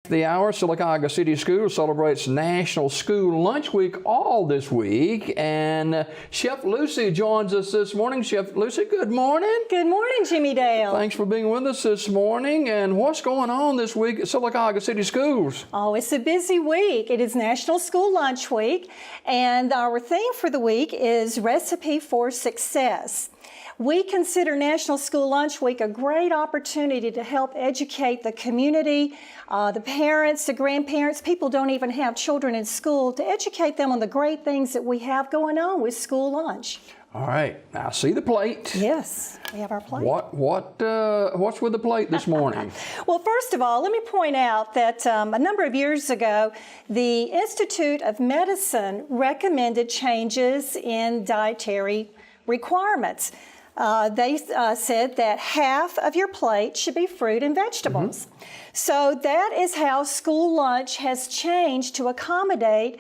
The hour, Sylacauga City Schools celebrates National School Lunch Week all this week, and Chef Lucy joins us this morning. Chef Lucy, good morning. Good morning, Jimmy Dale. Thanks for being with us this morning. And what's going on this week at Sylacauga City Schools? Oh, it's a busy week. It is National School Lunch Week, and our theme for the week is Recipe for Success. We consider National School Lunch Week a great opportunity to help educate the community, the parents, the grandparents, people don't even have children in school, to educate them on the great things that we have going on with school lunch. All right, now I see the plate. Yes, we have our plate. What's with the plate this morning? Well, first of all, let me point out that a number of years ago, the Institute of Medicine recommended changes in dietary requirements. They said that half of your plate should be fruit and vegetables. So that is how school lunch has changed to accommodate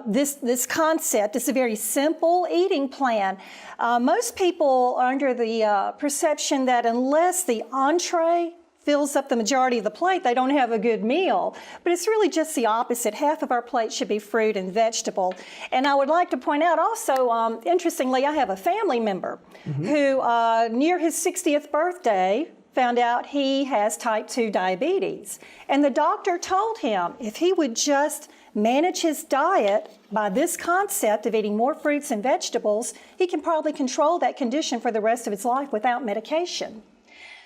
this concept. It's a very simple eating plan. Most people are under the perception that unless the entree fills up the majority of the plate, they don't have a good meal. But it's really just the opposite. Half of our plate should be fruit and vegetable. And I would like to point out also, interestingly, I have a family member who, near his 60th birthday, found out he has type 2 diabetes. And the doctor told him if he would just manage his diet by this concept of eating more fruits and vegetables, he can probably control that condition for the rest of his life without medication.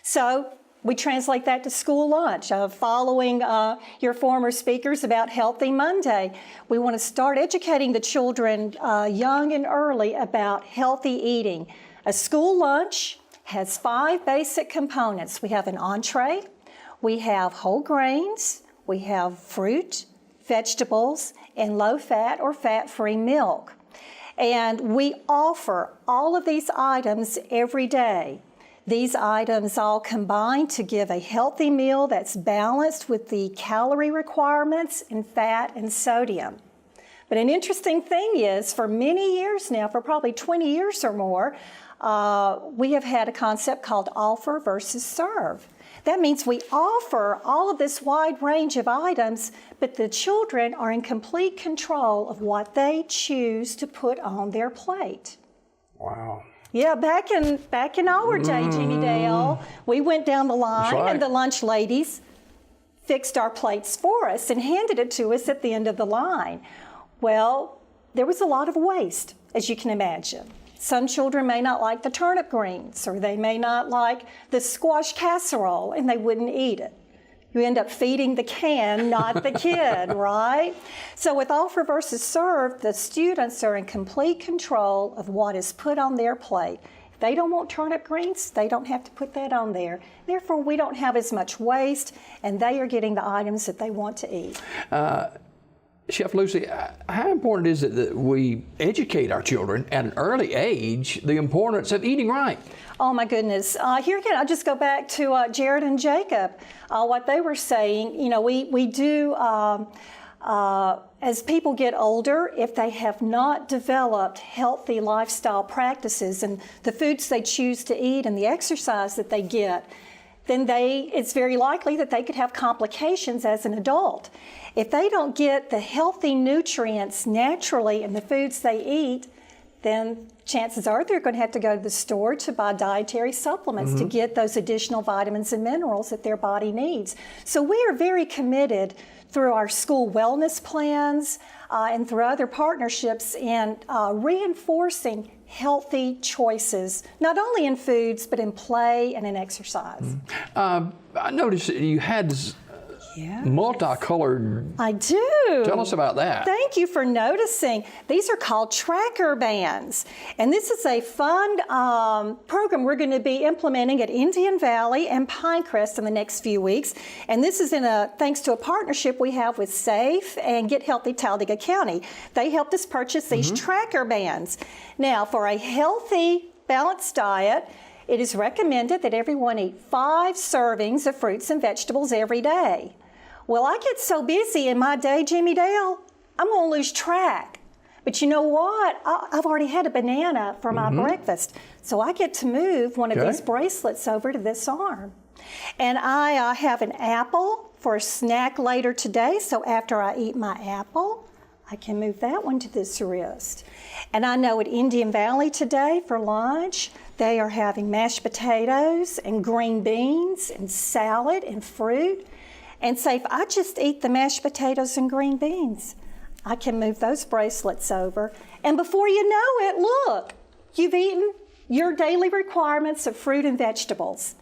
So we translate that to school lunch. Following your former speakers about Healthy Monday, we want to start educating the children young and early about healthy eating. A school lunch has 5 basic components. We have an entree, we have whole grains, we have fruit, vegetables, and low-fat or fat-free milk. And we offer all of these items every day. These items all combine to give a healthy meal that's balanced with the calorie requirements and fat and sodium. But an interesting thing is, for many years now, for probably 20 years or more, we have had a concept called offer versus serve. That means we offer all of this wide range of items, but the children are in complete control of what they choose to put on their plate. Wow. Yeah, back in our day, Jimmy Dale, we went down the line and the lunch ladies fixed our plates for us and handed it to us at the end of the line. Well, there was a lot of waste, as you can imagine. Some children may not like the turnip greens, or they may not like the squash casserole, and they wouldn't eat it. You end up feeding the can, not the kid, right? So with offer versus serve, the students are in complete control of what is put on their plate. If they don't want turnip greens, they don't have to put that on there. Therefore, we don't have as much waste, and they are getting the items that they want to eat. Chef Lucy, how important is it that we educate our children at an early age the importance of eating right? Oh my goodness. Here again, I'll just go back to Jared and Jacob, what they were saying. You know, we do, as people get older, if they have not developed healthy lifestyle practices and the foods they choose to eat and the exercise that they get, then it's very likely that they could have complications as an adult. If they don't get the healthy nutrients naturally in the foods they eat, then chances are they're going to have to go to the store to buy dietary supplements to get those additional vitamins and minerals that their body needs. So we are very committed through our school wellness plans and through other partnerships in reinforcing healthy choices, not only in foods, but in play and in exercise. I noticed that you had multicolored. I do. Tell us about that. Thank you for noticing. These are called tracker bands. And this is a fun program we're going to be implementing at Indian Valley and Pinecrest in the next few weeks. And this is thanks to a partnership we have with SAFE and Get Healthy Talladega County. They helped us purchase these tracker bands. Now, for a healthy, balanced diet, it is recommended that everyone eat 5 servings of fruits and vegetables every day. Well, I get so busy in my day, Jimmy Dale, I'm going to lose track. But you know what? I've already had a banana for my breakfast, so I get to move one of these bracelets over to this arm. And I have an apple for a snack later today. So after I eat my apple, I can move that one to this wrist. And I know at Indian Valley today for lunch, they are having mashed potatoes and green beans and salad and fruit. And say, if I just eat the mashed potatoes and green beans, I can move those bracelets over. And before you know it, look, you've eaten your daily requirements of fruit and vegetables.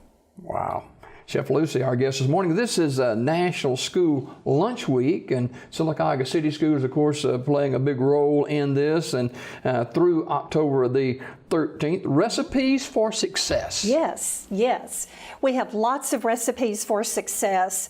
Wow. Chef Lucy, our guest this morning. This is National School Lunch Week, and Sylacauga City Schools, of course, playing a big role in this, and through October the 13th, Recipes for Success. Yes, yes. We have lots of recipes for success.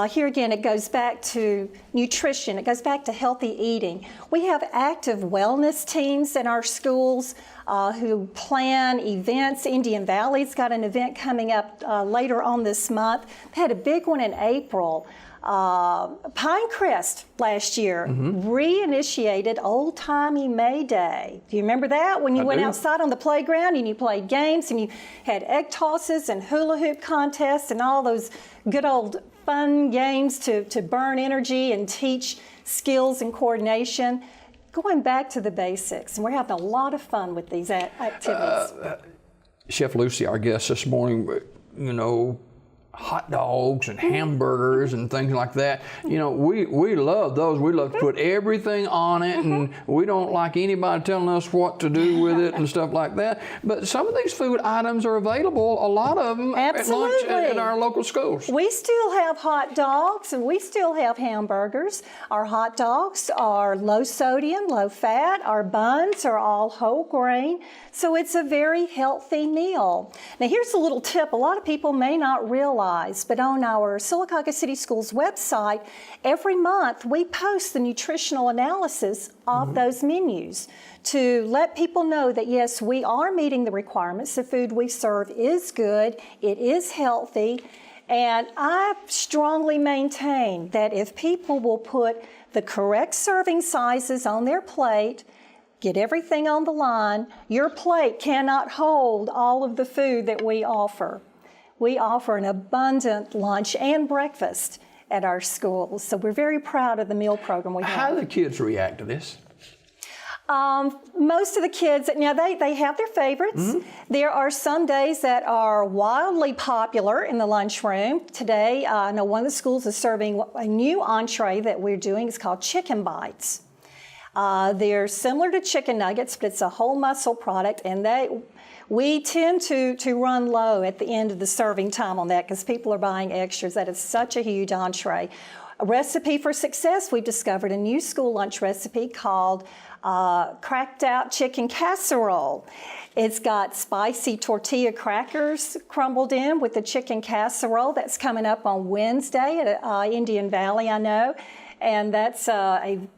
Here again, it goes back to nutrition. It goes back to healthy eating. We have active wellness teams in our schools who plan events. Indian Valley's got an event coming up later on this month. They had a big one in April. Pinecrest last year reinitiated old-timey May Day. Do you remember that? When you went outside on the playground and you played games and you had egg tosses and hula hoop contests and all those good old fun games to burn energy and teach skills and coordination. Going back to the basics, and we're having a lot of fun with these activities. Chef Lucy, our guest this morning, you know, hot dogs and hamburgers and things like that. You know, we love those. We love to put everything on it, and we don't like anybody telling us what to do with it and stuff like that. But some of these food items are available, a lot of them, at lunch at our local schools. We still have hot dogs and we still have hamburgers. Our hot dogs are low sodium, low fat. Our buns are all whole grain. So it's a very healthy meal. Now here's a little tip a lot of people may not realize, but on our Sylacauga City Schools website, every month we post the nutritional analysis of those menus to let people know that yes, we are meeting the requirements. The food we serve is good, it is healthy, and I strongly maintain that if people will put the correct serving sizes on their plate, get everything on the line, your plate cannot hold all of the food that we offer. We offer an abundant lunch and breakfast at our schools, so we're very proud of the meal program we have. How do the kids react to this? Most of the kids, now they have their favorites. There are some days that are wildly popular in the lunchroom. Today, I know one of the schools is serving a new entree that we're doing. It's called chicken bites. They're similar to chicken nuggets, but it's a whole muscle product, and we tend to run low at the end of the serving time on that because people are buying extras. That is such a huge entree. A recipe for success, we've discovered a new school lunch recipe called cracked out chicken casserole. It's got spicy tortilla crackers crumbled in with the chicken casserole. That's coming up on Wednesday at Indian Valley, I know. And that's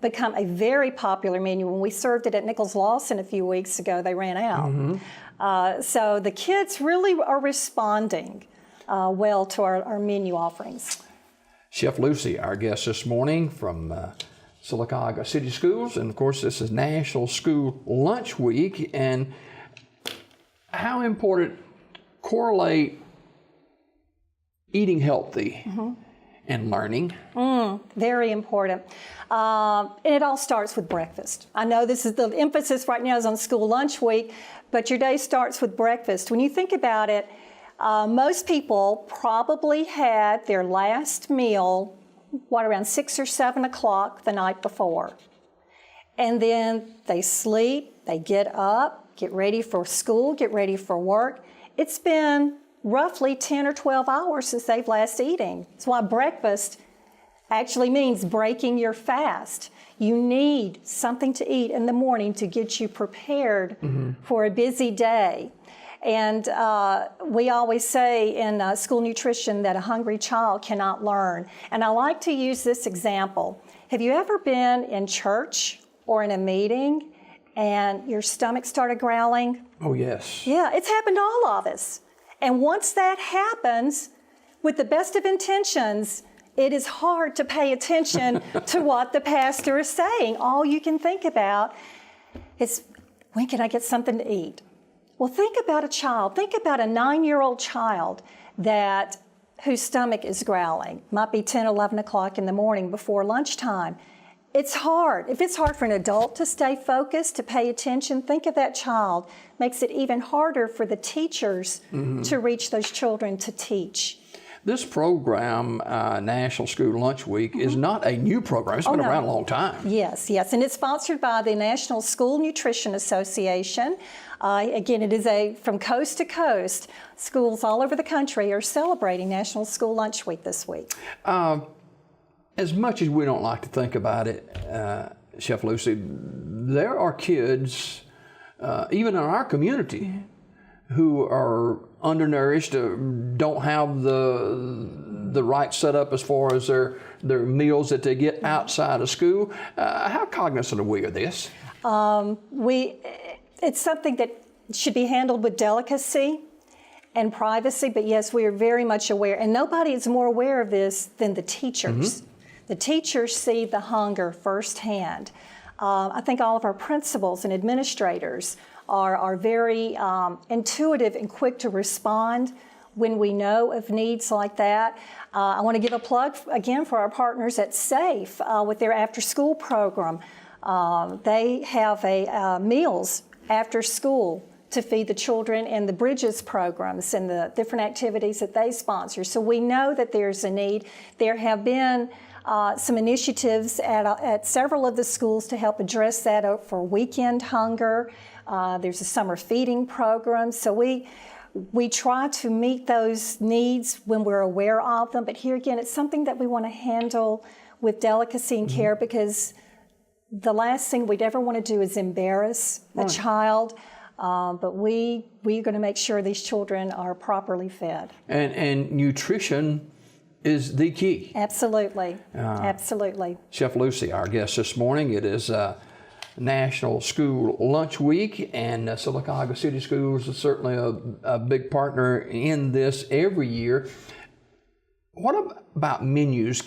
become a very popular menu. When we served it at Nichols Lawson a few weeks ago, they ran out. So the kids really are responding well to our menu offerings. Chef Lucy, our guest this morning from Sylacauga City Schools, and of course this is National School Lunch Week. And how important correlate eating healthy and learning? Very important. And it all starts with breakfast. I know this is the emphasis right now is on School Lunch Week, but your day starts with breakfast. When you think about it, most people probably had their last meal, around 6 or 7 o'clock the night before. And then they sleep, they get up, get ready for school, get ready for work. It's been roughly 10 or 12 hours since they've last eaten. That's why breakfast actually means breaking your fast. You need something to eat in the morning to get you prepared for a busy day. And we always say in school nutrition that a hungry child cannot learn. And I like to use this example. Have you ever been in church or in a meeting and your stomach started growling? Oh, yes. Yeah, it's happened to all of us. And once that happens, with the best of intentions, it is hard to pay attention to what the pastor is saying. All you can think about is, when can I get something to eat? Well, think about a child. Think about a 9-year-old child that whose stomach is growling. Might be 10, 11 o'clock in the morning before lunchtime. It's hard. If it's hard for an adult to stay focused, to pay attention, think of that child. Makes it even harder for the teachers to reach those children to teach. This program, National School Lunch Week, is not a new program. It's been around a long time. Yes, yes, and it's sponsored by the National School Nutrition Association. Again, it is from coast to coast. Schools all over the country are celebrating National School Lunch Week this week. As much as we don't like to think about it, Chef Lucy, there are kids, even in our community, who are undernourished, don't have the right setup as far as their meals that they get outside of school. How cognizant are we of this? It's something that should be handled with delicacy and privacy, but yes, we are very much aware, and nobody is more aware of this than the teachers. The teachers see the hunger firsthand. I think all of our principals and administrators are very intuitive and quick to respond when we know of needs like that. I want to give a plug again for our partners at SAFE with their after-school program. They have meals after school to feed the children in the Bridges programs and the different activities that they sponsor. So we know that there's a need. There have been some initiatives at several of the schools to help address that for weekend hunger. There's a summer feeding program. So we try to meet those needs when we're aware of them. But here again, it's something that we want to handle with delicacy and care, because the last thing we'd ever want to do is embarrass a child. But we're going to make sure these children are properly fed. And nutrition is the key. Absolutely. Absolutely. Chef Lucy, our guest this morning. It is National School Lunch Week, and Sylacauga City Schools is certainly a big partner in this every year. What about menus?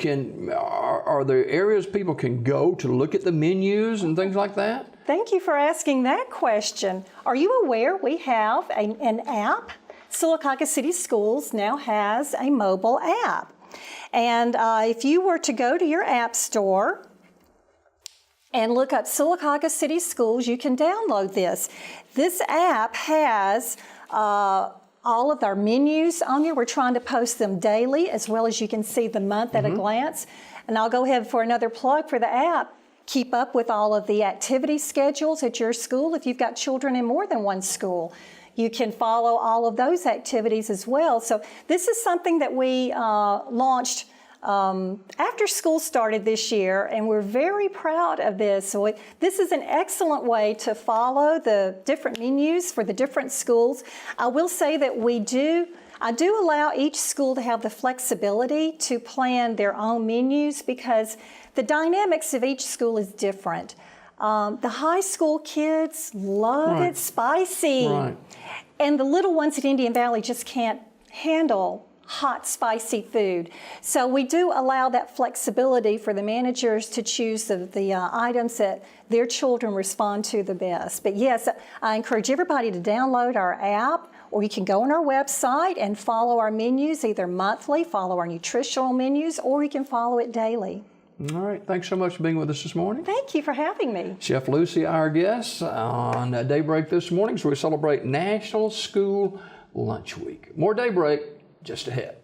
Are there areas people can go to look at the menus and things like that? Thank you for asking that question. Are you aware we have an app? Sylacauga City Schools now has a mobile app. And if you were to go to your app store and look up Sylacauga City Schools, you can download this. This app has all of our menus on here. We're trying to post them daily, as well as you can see the month at a glance. And I'll go ahead for another plug for the app. Keep up with all of the activity schedules at your school. If you've got children in more than one school, you can follow all of those activities as well. So this is something that we launched after school started this year, and we're very proud of this. So this is an excellent way to follow the different menus for the different schools. I will say that I do allow each school to have the flexibility to plan their own menus, because the dynamics of each school is different. The high school kids love it spicy. Right. And the little ones at Indian Valley just can't handle hot, spicy food. So we do allow that flexibility for the managers to choose the items that their children respond to the best. But yes, I encourage everybody to download our app, or you can go on our website and follow our menus, either monthly, follow our nutritional menus, or you can follow it daily. All right. Thanks so much for being with us this morning. Thank you for having me. Chef Lucy, our guest on Daybreak this morning, so we celebrate National School Lunch Week. More Daybreak just ahead.